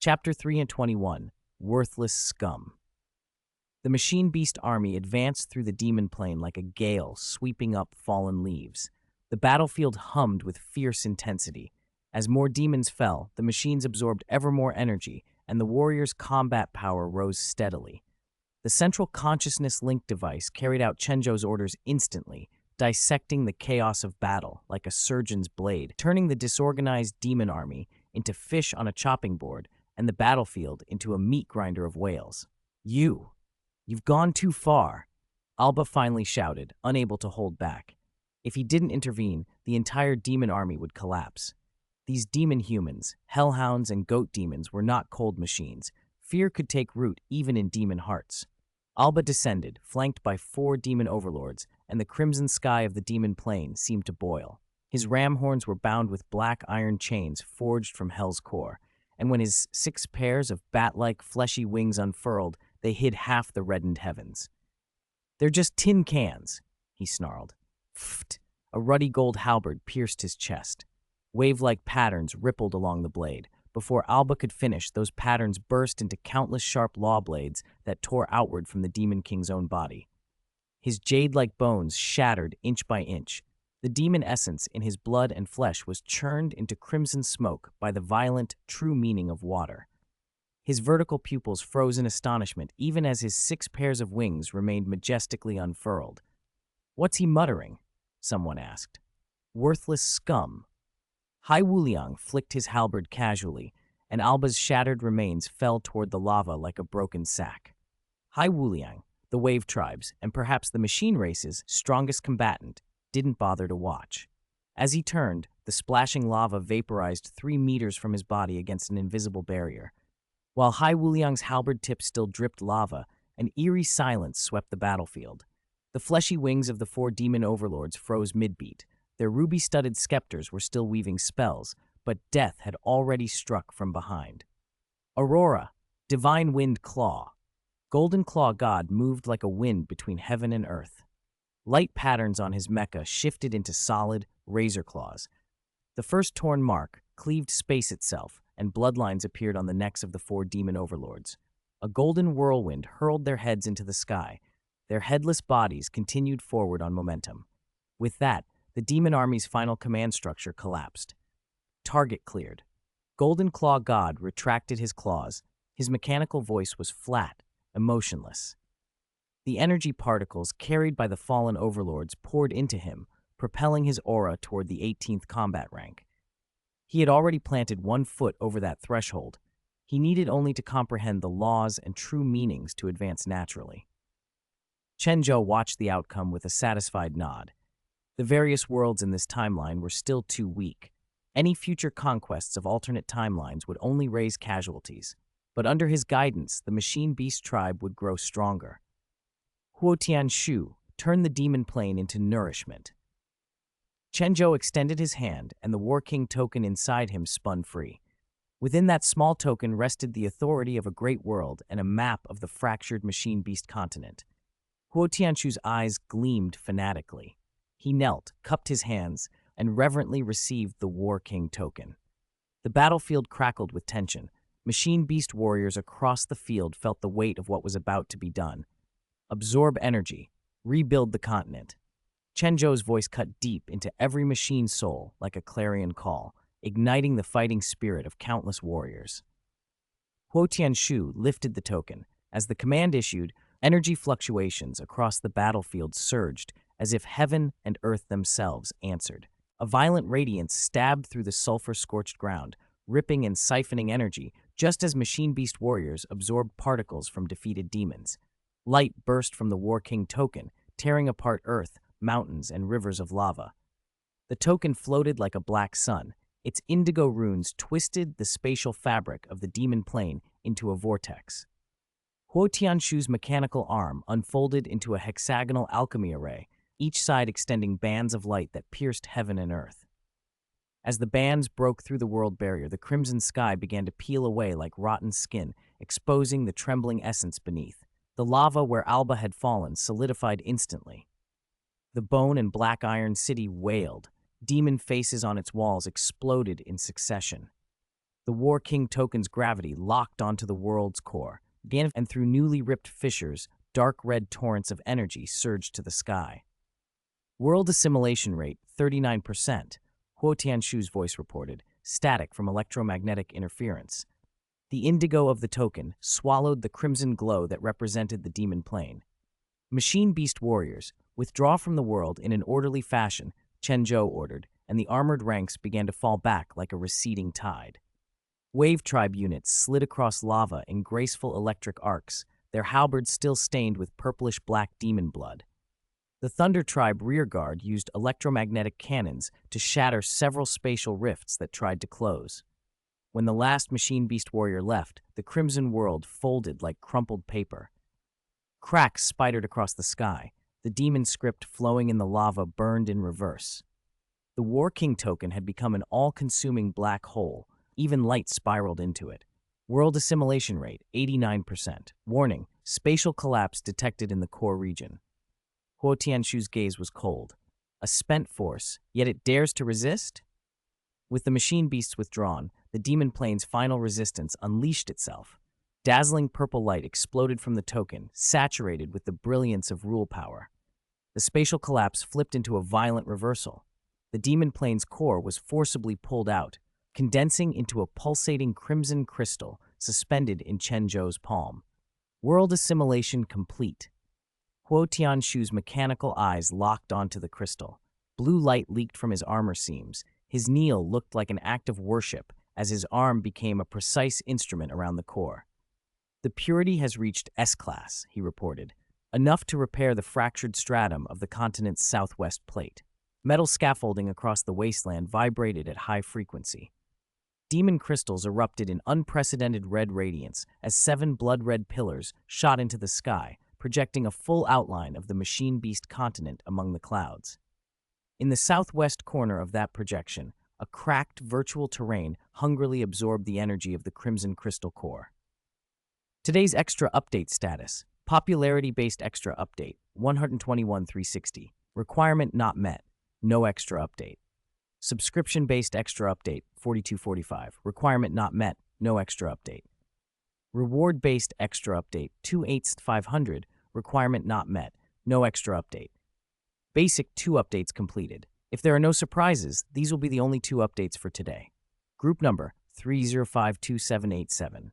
Chapter 3 and 21, Worthless Scum. The Machine Beast army advanced through the demon plane like a gale sweeping up fallen leaves. The battlefield hummed with fierce intensity. As more demons fell, the machines absorbed ever more energy, and the warriors' combat power rose steadily. The central consciousness link device carried out Chen Zhou's orders instantly, dissecting the chaos of battle like a surgeon's blade, turning the disorganized demon army into fish on a chopping board and the battlefield into a meat grinder of whales. You've gone too far, Alba finally shouted, unable to hold back. If he didn't intervene, the entire demon army would collapse. These demon humans, hellhounds and goat demons were not cold machines. Fear could take root even in demon hearts. Alba descended, flanked by 4 demon overlords, and the crimson sky of the demon plain seemed to boil. His ram horns were bound with black iron chains forged from hell's core, and when his 6 pairs of bat-like fleshy wings unfurled, they hid half the reddened heavens. "They're just tin cans," he snarled. Pfft! A ruddy gold halberd pierced his chest. Wave-like patterns rippled along the blade. Before Alba could finish, those patterns burst into countless sharp law blades that tore outward from the Demon King's own body. His jade-like bones shattered inch by inch. The demon essence in his blood and flesh was churned into crimson smoke by the violent, true meaning of water. His vertical pupils froze in astonishment even as his 6 pairs of wings remained majestically unfurled. "What's he muttering?" someone asked. "Worthless scum." Hai Wuliang flicked his halberd casually, and Alba's shattered remains fell toward the lava like a broken sack. Hai Wuliang, the wave tribes, and perhaps the machine race's strongest combatant, didn't bother to watch. As he turned, the splashing lava vaporized 3 meters from his body against an invisible barrier. While Hai Wuliang's halberd tip still dripped lava, an eerie silence swept the battlefield. The fleshy wings of the 4 demon overlords froze mid-beat. Their ruby-studded scepters were still weaving spells, but death had already struck from behind. Aurora, Divine Wind Claw. Golden Claw God moved like a wind between heaven and earth. Light patterns on his mecha shifted into solid, razor claws. The first torn mark cleaved space itself, and bloodlines appeared on the necks of the 4 demon overlords. A golden whirlwind hurled their heads into the sky. Their headless bodies continued forward on momentum. With that, the demon army's final command structure collapsed. Target cleared. Golden Claw God retracted his claws. His mechanical voice was flat, emotionless. The energy particles carried by the fallen overlords poured into him, propelling his aura toward the 18th combat rank. He had already planted 1 foot over that threshold. He needed only to comprehend the laws and true meanings to advance naturally. Chen Zhou watched the outcome with a satisfied nod. The various worlds in this timeline were still too weak. Any future conquests of alternate timelines would only raise casualties. But under his guidance, the Machine Beast tribe would grow stronger. Huo Tianshu turned the demon plane into nourishment. Chen Zhou extended his hand, and the War King token inside him spun free. Within that small token rested the authority of a great world and a map of the fractured Machine Beast continent. Huo Tianshu's eyes gleamed fanatically. He knelt, cupped his hands, and reverently received the War King token. The battlefield crackled with tension. Machine Beast warriors across the field felt the weight of what was about to be done. Absorb energy. Rebuild the continent. Chen Zhou's voice cut deep into every machine soul like a clarion call, igniting the fighting spirit of countless warriors. Huo Tianshu lifted the token. As the command issued, energy fluctuations across the battlefield surged as if heaven and earth themselves answered. A violent radiance stabbed through the sulfur-scorched ground, ripping and siphoning energy just as Machine Beast warriors absorbed particles from defeated demons. Light burst from the War King token, tearing apart earth, mountains, and rivers of lava. The token floated like a black sun. Its indigo runes twisted the spatial fabric of the demon plane into a vortex. Huo Tianshu's mechanical arm unfolded into a hexagonal alchemy array, each side extending bands of light that pierced heaven and earth. As the bands broke through the world barrier, the crimson sky began to peel away like rotten skin, exposing the trembling essence beneath. The lava where Alba had fallen solidified instantly. The bone and black iron city wailed. Demon faces on its walls exploded in succession. The War King Token's gravity locked onto the world's core, and through newly ripped fissures, dark red torrents of energy surged to the sky. World assimilation rate, 39%, Huo Tianshu's voice reported, static from electromagnetic interference. The indigo of the token swallowed the crimson glow that represented the demon plane. Machine Beast warriors, withdraw from the world in an orderly fashion, Chen Zhou ordered, and the armored ranks began to fall back like a receding tide. Wave Tribe units slid across lava in graceful electric arcs, their halberds still stained with purplish-black demon blood. The Thunder Tribe rearguard used electromagnetic cannons to shatter several spatial rifts that tried to close. When the last Machine Beast warrior left, the crimson world folded like crumpled paper. Cracks spidered across the sky, the demon script flowing in the lava burned in reverse. The War King token had become an all-consuming black hole, even light spiraled into it. World assimilation rate, 89%. Warning, spatial collapse detected in the core region. Huo Tianshu's gaze was cold. A spent force, yet it dares to resist? With the machine beasts withdrawn, the demon plane's final resistance unleashed itself. Dazzling purple light exploded from the token, saturated with the brilliance of rule power. The spatial collapse flipped into a violent reversal. The demon plane's core was forcibly pulled out, condensing into a pulsating crimson crystal suspended in Chen Zhou's palm. World assimilation complete. Huo Tianshu's mechanical eyes locked onto the crystal. Blue light leaked from his armor seams. His kneel looked like an act of worship as his arm became a precise instrument around the core. The purity has reached S-class, he reported, enough to repair the fractured stratum of the continent's southwest plate. Metal scaffolding across the wasteland vibrated at high frequency. Demon crystals erupted in unprecedented red radiance as 7 blood-red pillars shot into the sky, projecting a full outline of the Machine Beast continent among the clouds. In the southwest corner of that projection, a cracked virtual terrain hungrily absorbed the energy of the crimson crystal core. Today's extra update status: popularity-based extra update, 121,360. Requirement not met, no extra update. Subscription-based extra update, 4245. Requirement not met, no extra update. Reward-based extra update, 2/8/500. Requirement not met, no extra update. Basic 2 updates completed. If there are no surprises, these will be the only 2 updates for today. Group number, 3052787.